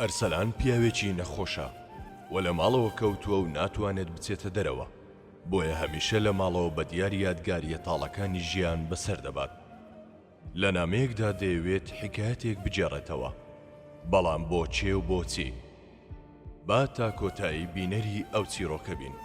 ئەرسەلان پیاوێکی نەخۆشە و لە ماڵەوە کەوتووە و ناتوانێت بچێتە دەرەوە، بۆیە هەمیشە لە ماڵەوە بە دیار یادگاریە تاڵەکانی ژیان بەسەر دەبات. لە نامەیەکدا دەیەوێت حکایەتێک بجێڕێتەوە، بەڵام بۆ چێ و بۆچی؟ با تا کۆتایی بینەری ئەو چیرۆکە بین.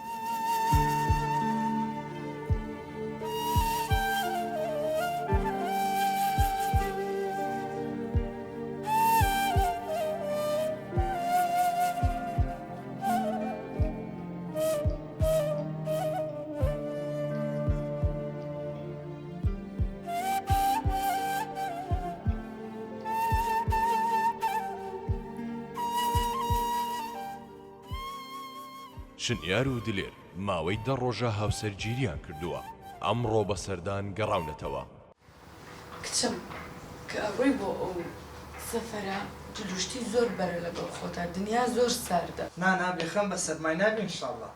شنیار و دلێر ماوەی 10 ڕۆژە هاوسەرگیریان کردووە، ئەمڕۆ بە سەردان گەڕاونەتەوە. کچم کە ئەڕۆی بۆ ئەو سەفەرە جلوشتی زۆر بەرە لەگەڵ خۆتە، دنیا زۆر ساردە. نا بێخەم بە سەرمای نابێ ئینشاڵڵا.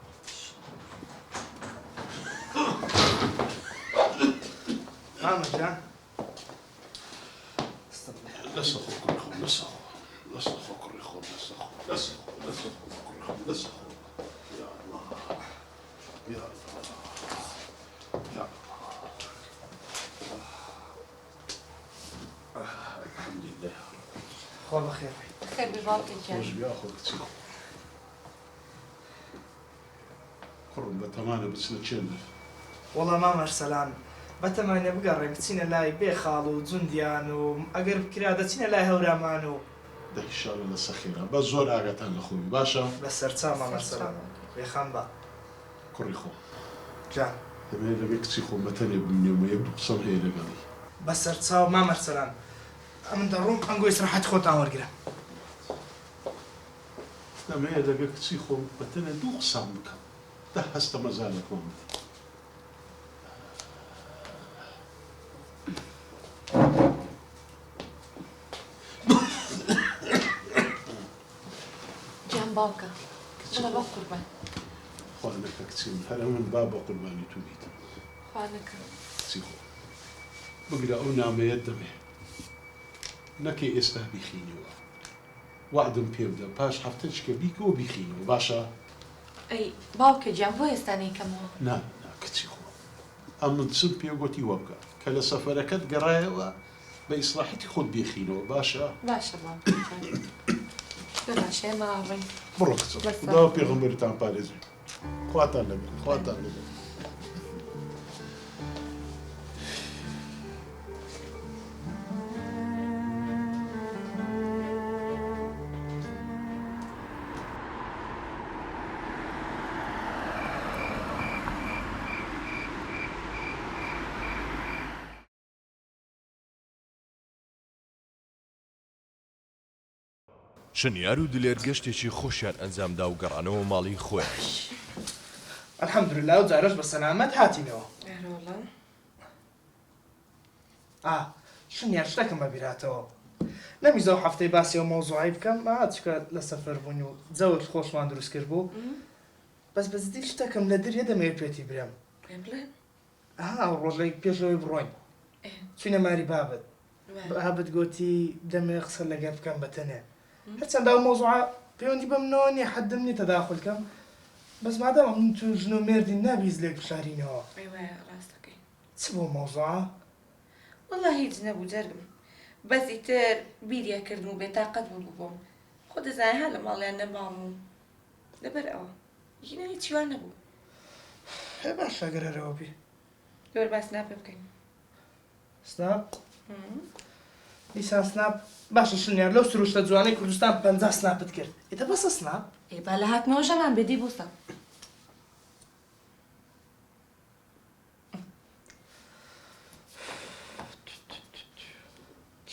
مامەجان لەسە خۆ کوڕی خۆم، لەسە خۆ کوڕی خۆم، لەسە خۆ کوڕی خۆم، لەسە خۆ. يا الله يا الله الحمد لله. خۆ بەخێر. خێر بێ باوکێکیان. خۆش بیا خۆ کچی. کوڕم بەتەمانە بچنە چێندە؟ وەڵا مام ئەرسەلان بەتەمانە بگەڕێن بچینە لای بێخاڵ و جوندیان و ئەگەر بکرا دەچینە لای هەورامان و دەیشارە لە سەخێرە بە زۆر ئاگاتان لە خۆی باشە؟ بە سەرچا مام ئەرسەلان بێخەم بە کوڕی خۆ جان دەمێت لەبێ کچی خۆم بەتەنێ ببینێمە یەک دوو قسەم هەیە لەگەڵی. بە سەرچا و مام ئەرسەلان ئەمن دەڕۆم ئەنگۆی سرحەت خۆتان وەرگرە. دەمەیە لەبێ کچی خۆم بەتەنێ دوو قسەم بکەم، دە هەستە مەزانێکم بدە. گیان باوکە بڵە بە قوربان. خوا نەکە کچیم، هەرە من با بە قوربانی تو بیتم. خوا نەکە. کچی خۆ بگرە ئەو نامەیەت دەمێ نەکەی ئێستا بیخینەوە، وعدم پێ بدە پاش هەفتەیەکە بیکەوە بیخینەوە باشە؟ ئەی باوکە گیان بۆ ئێستا نەیکەمەوە. نا کچی خۆ ئەم من چم پێ گوتی وە بکە کە لە سەفەرەکەت گەڕایەوە بە ئیسلاحەتی خۆت بیخینەوە باشە؟ باشە باوکە باشە ئێمە ئاڕێین. بڕۆ کچم، خوداوە پێغەمبەرتان پارێزێ. خواتان لەبێت، خواتان لەبێت. شنیار و دلێر گەشتێکی خۆشیان ئەنجامدا و گەڕانەوە ماڵی خۆیان. الحەمدوللا و جارەش بە سەلامەت هاتینەوە. شنیار شتێکم بەبیراتەوە نەمیزە و هەفتەی باسی ئەو مەوزوعی بکەم چکە لە سەفەر بوون و جەوت خۆشمان دروست کرد بوو، بەس بەزدی شتێکم لە دەریە دەمەوێت پێتی برێم. ڕۆژێک پێشەوەی بڕۆین چوینە ماری بابەت، بابەت گوتی دەمێ قسە لەگەر بکەم بەتەنێ، هەرچەندە ئەو مەوزوعە پەیوەندی بەمنەوە نییە حەدم نییە تەداخل بکەم، بەس مادام من تو ژن و مێردی نابیز لێک بشارینەوە. ڕاستەکەی چ بۆ مەوزوعە؟ وەڵا هیچ نەبوو جەرگم، بەسی تر بیریە کردم و بێتاقەت بوو بووم، خۆ دەزانێ هەر لە ماڵیان نەمام و لەبەر ئەوە ژینە هیچی وان نەبوو. هێ باشە گەرەرەوە بێ گەور با سناپێ بکەین. سناپ؟ دیسان سناپ باشە شنیار لەو سروشتە جوانەی کوردستان 50 سناپت کرد، ئێتە بەسە سناپ؟ با لە هاتنەوەشەمان بێدی بووسە.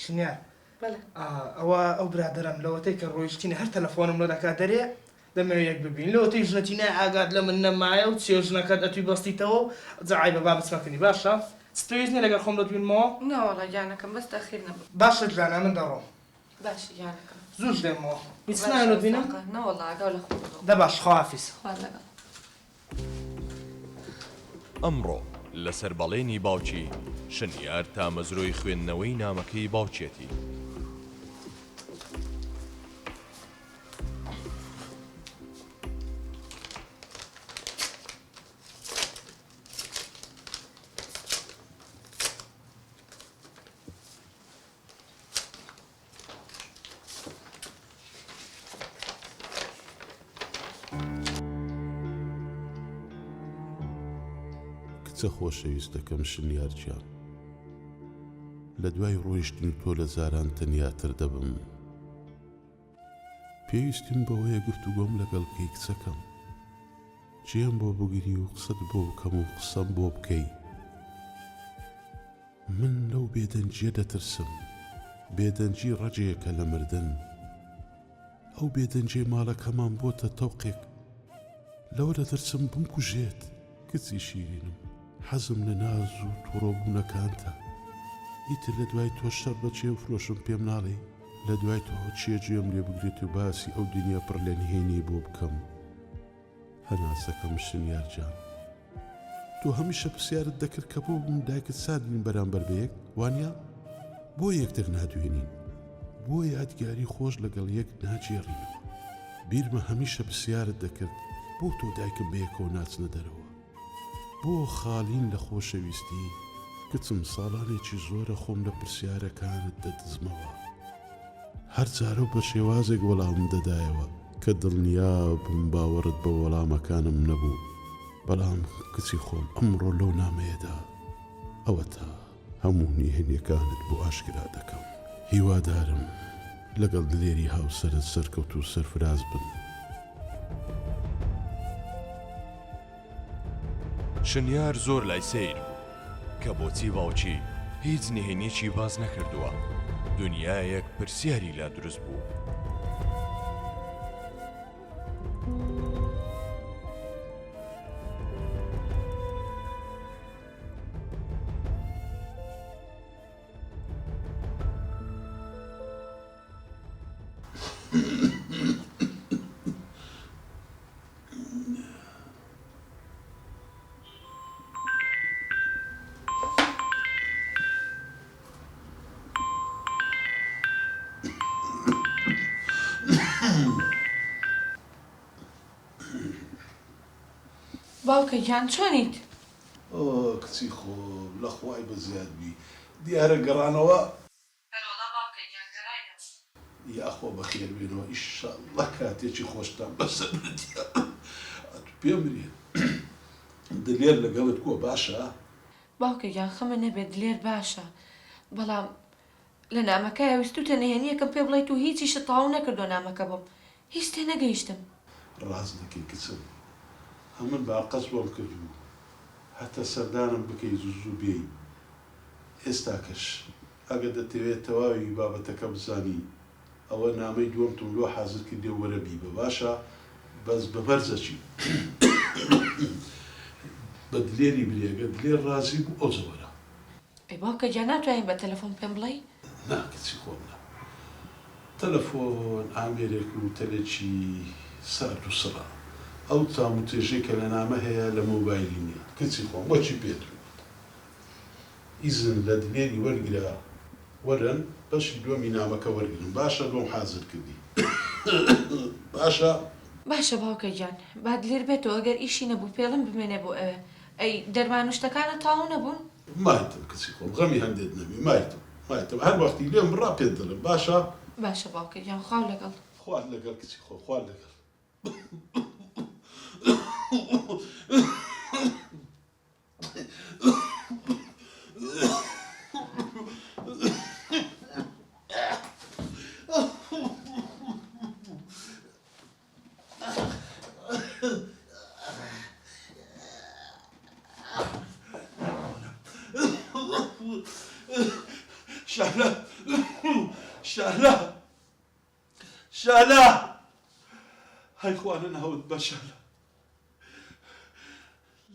شنیار بەڵێ ئەوە ئەو برادەرم لەوەتەی کە ڕۆیشتینە هەر تەلەفۆنم لە دەکات دەرێ دەمەوێت یەک ببین، لەوەتەی ژنەتی نای ئاگات لە من نەمایە و چێ ژنەکەت ئەتوی بەستیتەوە جەعای بە بابەت مەکەنی باشە؟ ستویز نیە لەگەڵ خۆم دەتوینمەوە؟ نەوەڵا گیانەکەم بەس تەخیر نەبوو. باشە جوانە من دەڕۆم. باشە گیانەکەم. زوو دێمەوە. هیچ نایە دەتوینم؟ نەوەڵا ئاگاو لە خۆم دە باش خواحافیز. خوا لەگەڵ. ئەمڕۆ لەسەر بەڵێنی باوکی شنیار تا مەزرۆی خوێندنەوەی نامەکەی باوچێتی. کچە خۆشەویست دەکەم شنیارجان، لە دوای ڕۆیشتن تۆ لە زاران تەنیاتر دەبم. پێویستیم بەوەیە گفتوگۆم لەگەڵ بکەی کچەکەم، جێم بۆ بگری و قسەت بۆ بکەم و قسەم بۆ بکەی. من لەو بێدەنجیە دەترسم، بێدەنجی ڕەجەیەکە لە مردن. ئەو بێدەنجێ ماڵەکەمان بۆتە تەوقێک، لەوە دەترسم بمکوژێت. کچی شیرینم، حەزم لە ناز و تووڕۆبوونەکانتە. ئیتر لە دوای تۆ شەڕ بە چێ و فرۆشم پێم ناڵێ، لە دوای تۆ چیە گوێم لێ بگرێت و باسی ئەو دنیا پڕ لە نهێنی بۆ بکەم. هەناسەکەم شنیارجان، تۆ هەمیشە پرسیارت دەکرد کە بۆ بم دایکت ساندین بەرامبەر بەیەک، وانە؟ بۆ یەکتر نادوێنین، بۆ یادگاری خۆش لەگەڵ یەک ناجێڕینەوە. بیرمە هەمیشە پرسیارت دەکرد بۆ تۆ دایکم بەیەکەوە ناچنە دەرەوە، بۆ خاڵین لە خۆشەویستی. کچم، ساڵانێکی زۆرە خۆم لە پرسیارەکانت دەدزمەوە، هەر جارە بە شێوازێک وەڵامم دەدایەوە کە دڵنیابم باوەڕت بە وەڵامەکانم نەبوو. بەڵام کچی خۆم، ئەمڕۆ لەو نامەیەدا ئەوە تا هەموو نهێنیەکانت بۆ ئاشکرا دەکەم. هیوادارم لەگەڵ دلێری هاوسەرت سەرکەوت و سەرفراز بن. شنیار زۆر لای سیر بوو کە بۆچی باوکی هیچ نهێنیەکی باز نەکردووە. دنیایەک پرسیاری لا دروست بوو. باوکە گیان چۆنیت؟ ئۆ کچی خۆم، لە خوای بەزیاد بی، دیارە گەڕانەوە. هەرۆڵا باوکە گیان گەڕاینەوە. یاخۆ بەخێر بێنەوە، ئیشەڵڵا کاتێکی خۆشتان بەسەر بردیە. پێم بێت دلێر لەگەڵت کۆ باشە؟ باوکە گیان خەمە نەبێت، دلێر باشە، بەڵام لە نامەکەی ویستوتە نهێنیەکەم پێ بڵێیت و هیچیشت تەواو نەکردو نامەکە بۆم، هیچ تێ نەگەیشتم. ڕاز دەکەی کچم، هەمن باقەس بۆم کردو هەتە سەردانم بکەی زوو بێی. ئێستاکەش ئەگە دەتەوێت تەواوی بابەتەکە بزانی، ئەوە نامەی دووەمتم لۆ حازر کردێ وەرە بی بە باشە، بەس بەبەرزەچی بە دلێری برێگە دلێر ڕازی بوو ئەو زەوەرە. ئەی باوکە گیان ناتوانین بە تەلەفۆن پێم بڵێ؟ نا کچی خۆم، نا تەلەفۆن ئامێرێک و تەلێکی سارد و سڕە. ئەو تام و تێژەی کە لە نامە هەیە لە مۆبایلی نییە. کچی خۆم، بۆچی پێت ئیزن لە دلێری وەرگرا، وەرن بەشی دووەمی نامەکە وەرگرن. باشە بۆم حازر کردی؟ باشە؟ باشە باوکە گیان، با دلێر بێتەوە، ئەگەر ئیشی نەبوو پێڵم بمێنێ بۆ ئەوێ. ئەی دەرمان و شتەکانە تاڵ نەبوون؟ مایتم کچی خۆم، غەمی هەندێت نەبی، مایتم هەر وەختی لێم بڕا پێت دەڵێم. باشە؟ باشە باوکە گیان، خاو لەگەڵ. خوارد لەگەڵ کچی خۆم، خوارد لەگەڵ. شهلا شهلا شهلا، هاي خوانا نهود بشهلا،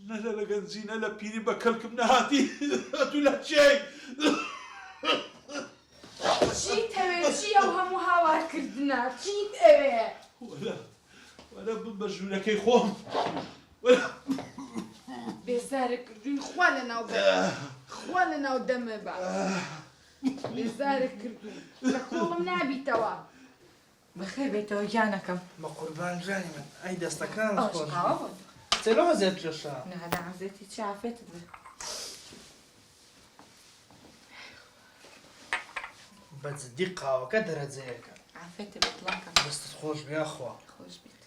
لا لا لا جنزينة لا بيري بكلكم نهاتي هاتو لا شيء. چیت ئەوێ؟ چی ئەو هەموو هاوارکردنە؟ چیت ئەوێ؟ ولا بمجنونەکەی خۆم، ولا بێزارە کردووی، خوا لە ناو دەمە بە بێزارە کردووی، لە کۆڵم نابیتەوە. بەخێر بێتەوە گیانەکەم. بە قوربان ژانی من، ئەی دەستەکان خۆش ئەوە چێلەوە زێت جێشا. نەدەعزێتی چی عافێتت بێ. بەجددی قاوەکە دەرەجەیەکە. عافێتت بێت ڵاکەم. دەستت خۆش بیا خوا. خۆش بێت.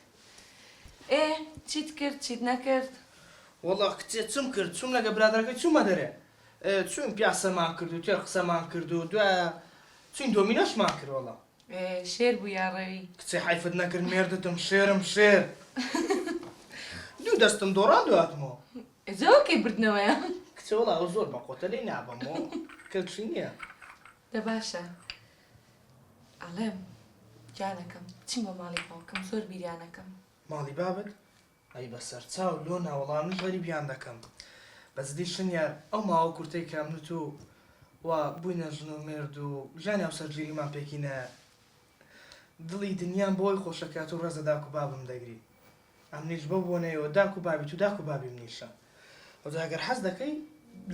چیت کرد چیت نەکرد؟ وەڵا کچێ چم کرد چوم لەگە برادەکەی چوومە دەرێ چوین پیاسەمان کرد و تێ قسەمان کرد و دوایە چوین دۆمینۆشمان کرد وەڵا شێر بوو یاڕەوی کچێ حیفت نەکرد مێردتم شێرم شێر دوو دەستم دۆڕان دواتمەوە زۆکەی بردنەوەیە کچە وەڵا ئەو زۆر بە قۆتە لێی نابەمەوە کەچی نییە دە باشە ئەڵێم جانەکەم چیمە ماڵی باوکەم زۆر بیریانەکەم ماڵی بابت ئەی بەسەر چاو لۆ ناوەڵامی غەریبیان دەکەم بەزدی شنیار ئەو ماوە کورتەی کامنت و وا بووینە ژن و مێرد و ژانی ئەو سەرگیریمان پێکینە دڵی دنیام بۆی خۆشەکات و ڕێزە داک و بابم دەگری ئەم نیش بەو بۆنەیەوە داک و بابی تو داک و بابیم نیشە ئەوجا ئەگەر حەز دەکەی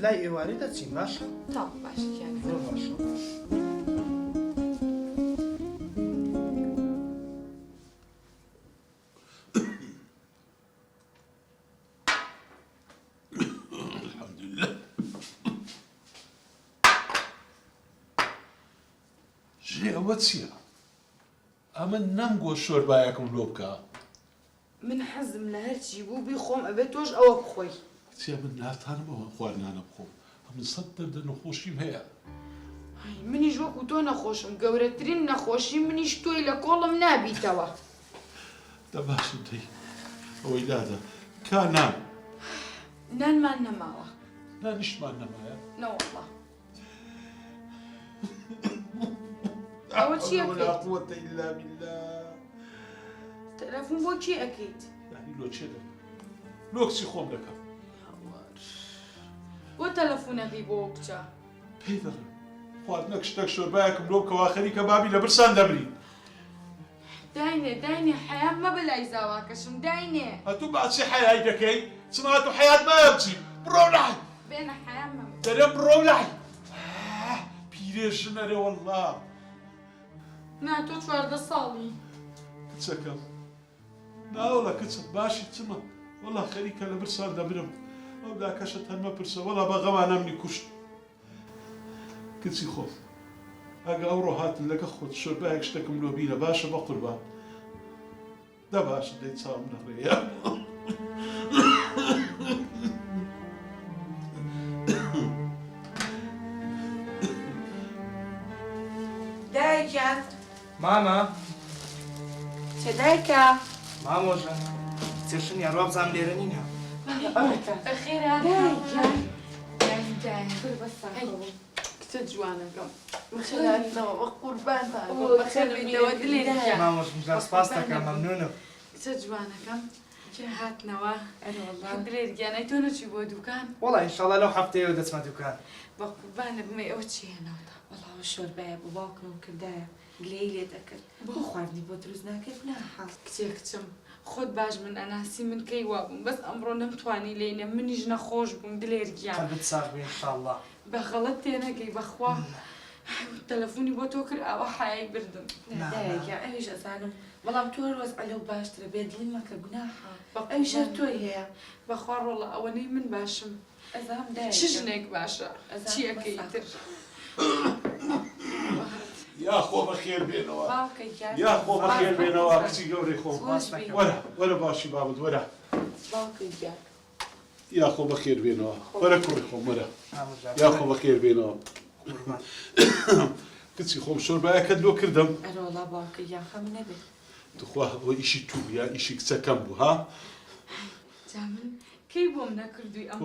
لای ئێوارەی دەچین باشە؟ تا باشە گیانە زۆر باشە. ئەوە چییە؟ ئەمە نەمگۆ شۆربایەکم لۆ بکە. من حەزم لە هەرچی بوو بیخۆم ئەبێت تۆش ئەوە بخۆی. کچێ من ناتانمەوە خواردنانە بخۆم. ئەمن سەد دەردە نەخۆشیم هەیە. منیش وەکو تۆ نەخۆشم گەورەترین نەخۆشی منیش تۆی لە کۆڵم نابیتەوە. دە باشم دەی ئەوەی دادە کا نان. نانمان نەماوە. نانیشمان نەمایە. نەوەڵڵا. ئەوە چیەکەیت؟ تەلەفۆن بۆ چی ئەکەیت؟ یعنی لۆ چێ دەکەم؟ لۆ کچی خۆم دەکەم. بۆ تەلەفۆنەکەی بۆ کچە؟ پێی دەڵێم خواردنەک شتێک شۆربایەکم لۆ بکەوە خەریکە بابی لە برسان دەبری. داینێ داینێ حەیام مەبە لای زاواکەشم داینێ. هەتوو باچی حەیایی دەکەی؟ چنات و حەیات مایە بچی بڕۆ لای. بێنە حەیام مەبە. دەرێم بڕۆ لای. پیرێژنەرێ وەڵڵا. نا تۆ 14 ساڵی. کچەکەم ناوەڵە کچە باشی چمە وەڵا خەریکە لە برسان دەبرم ئەو داکەشە هەرمە پرسە وەڵا بە غەمانەمنی کوشت. کچی خۆم ئەگە ئەوڕۆ هاتن لەگە خۆت شۆربایەک شتێکم لۆ بینە باشە بە قوربان دە باشە دەی چاوم نەڕێیە. دایکیان ماما چه دایکە؟ مامۆژە کچێ شنیار وا بزانم لێرە نینە. بەخێرا دایکیان. کچە جوانەکەم. بەخێراتنەوە بە قوربانتان بەخێر بێتەوە دلێرە. مامۆژ میزان سپاس دەکەم مەمنونم. کچە جوانەکەم هاتنەوە درێرگیانەی تۆ نەچی بۆ دوکان؟ وەڵا ئینشاڵڵا لەو هەفتەیەوە دەچمە دوکان. بە قوربانە بمێ ئەوە چی هێناوە؟ وەڵاوە شۆربایە بۆ باوکم کردایە گلەی لێ دەکرد بۆ خواردنی بۆ دروست ناکرد ناحاڵ. کچێکچم خۆت باش من ئەناسی من کەی وا بووم بەس ئەمڕۆ نەمتوانی لێنە منیش نەخۆش بووم دلێرگیان. قەلبت ساغ بێ ئینشاڵڵا. بە غەڵەت تێنەگەی بەخوا تەلەفۆنی بۆ تۆ کرد ئەوە حایای بردم. دایکە ئەویش ئەزانم بەڵام تۆ ڕۆز ئەلەو باشترە بێ دڵی مەکە گوناحە ئەویش هەر تۆی هەیە. بەخوا ڕۆڵە ئەوەنەی من باشم. ئەزانم دایکە چ ژنێک باشە چیەکەیتر. یا خۆ بەخێر بێنەوە باوکەیان یا خۆ بەخێر بێنەوە کچی گەورەی خۆم. وەرە وەرە باشی بابت وەرە. باوکەیان یا خۆ بەخێر بێنەوە وەرە کوڕی خۆم وەرە. یا خۆ بەخێر بێنەوە. کچی خۆم شۆربایەکەت لۆ کردم. ئەرۆڵا باوکەیان خەم نەبێت. دخوا ئەوە ئیشی تو یا ئیشی کچەکەم بوو ها؟ جا من کەی بۆم نەکردووی ئەمڕۆ؟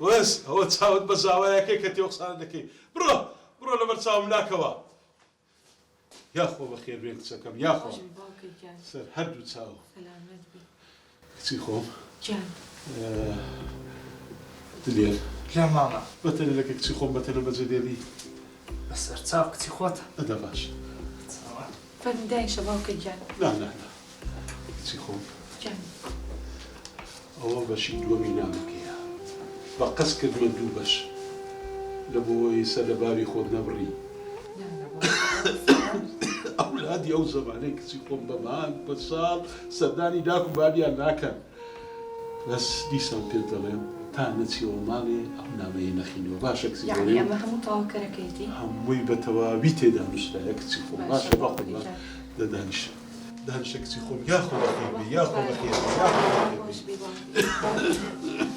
وەس ئەوە چاوت بە زاوایەکەی کە تێ قسانە دەکەی. بڕۆ بڕۆ لەبەر چاوم ناکەوە. یا خۆ بەخێر بێن کچەکەم یا خۆ باوکەیان سەر هەردوو چاوە. سەلامەت بێ. کچی خۆم جان دلێر لێ ماما بەتەنە لەکە کچی خۆم بەتەنە بەجێ دێبی بەسەر چاو کچی خۆتە. ئەدە باش. فەرمودایشە باوکەیان. نا کچی خۆم جان ئەوە بەشی دووەمی نامەکەیە. بە قەس کردمە دوو بەش لە بۆی سەر لە بابی خۆت نەبڕی. ئەولادی ئەو زەمانەی کچی خۆم بە مانگ بە ساڵ سەردانی داک و بابیان ناکەن. بەس دیسان پێت دەڵێم تا نەچیەوە ماڵێ ئەو نامەیە نەخینەوە باشە کچی یعنی گەورەی ئەمە هەموو تەواوکەرەکەیتی؟ هەمووی بە تەواوی تێدا نووسرایە کچی خۆم باشە بە قوربان دەدانیشە. دهن شكسي خۆم یاخۆ بەخێر بێ یاخۆ بەخێر بێ یاخۆ بەخێر بێ.